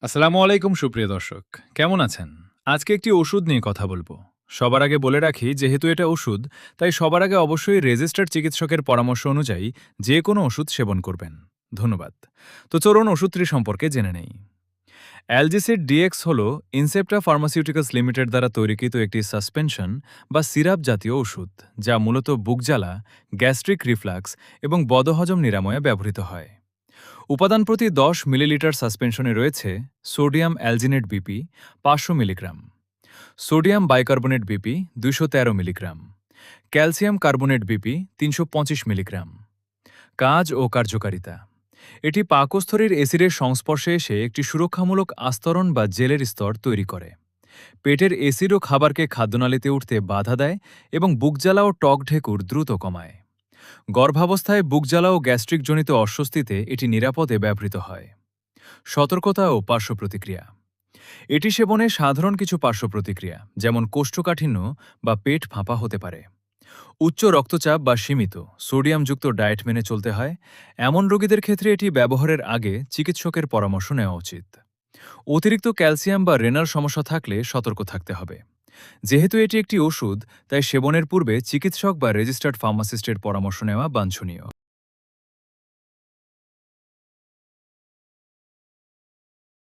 আসসালামু আলাইকুম সুপ্রিয় দর্শক, কেমন আছেন? আজকে একটি ওষুধ নিয়ে কথা বলবো। সবার আগে বলে রাখি, যেহেতু এটা ওষুধ, তাই সবার আগে অবশ্যই রেজিস্টার্ড চিকিৎসকের পরামর্শ অনুযায়ী যে কোনো ওষুধ সেবন করবেন। ধন্যবাদ। তো চলুন ওষুধটি সম্পর্কে জেনে নেই। অ্যালজিসিড ডিএক্স হল ইনসেপ্টা ফার্মাসিউটিক্যালস লিমিটেড দ্বারা তৈরিকৃত একটি সাসপেনশন বা সিরাপ জাতীয় ওষুধ, যা মূলত বুকজ্বালা, গ্যাস্ট্রিক রিফ্লাক্স এবং বদহজম নিরাময়ে ব্যবহৃত হয়। উপাদান প্রতি ১০ মিলিলিটার সাসপেনশনে রয়েছে sodium alginate BP ৫০০ milligram, sodium bicarbonate BP ২১৩ milligram, calcium carbonate BP ৩২৫ milligram. কাজ ও কার্যকারিতা: এটি পাকস্থলীর অ্যাসিডের সংস্পর্শে এসে একটি সুরক্ষামূলক আস্তরণ বা জেলের স্তর তৈরি করে। পেটের অ্যাসিড ও খাবারকে খাদ্যনালীতে উঠতে বাধা দেয় এবং বুকজ্বালা ও টক ঢেকুর দ্রুত কমায়। গর্ভাবস্থায় বুকজ্বালা ও গ্যাস্ট্রিকজনিত অস্বস্তিতে এটি নিরাপদে ব্যবহৃত হয়। সতর্কতা ও পার্শ্বপ্রতিক্রিয়া: এটি সেবনে সাধারণ কিছু পার্শ্বপ্রতিক্রিয়া, যেমন কোষ্ঠকাঠিন্য বা পেট ফাঁপা হতে পারে। উচ্চ রক্তচাপ বা সীমিত সোডিয়ামযুক্ত ডায়েট মেনে চলতে হয়। এমন রোগীদের ক্ষেত্রে এটি ব্যবহারের আগে চিকিৎসকের পরামর্শ নেওয়া উচিত। অতিরিক্ত ক্যালসিয়াম বা রেনাল সমস্যা থাকলে সতর্ক থাকতে হবে। যেহেতু এটি একটি ওষুধ, তাই সেবনের পূর্বে চিকিৎসক বা রেজিস্টার্ড ফার্মাসিস্টের পরামর্শ নেওয়া বাঞ্ছনীয়।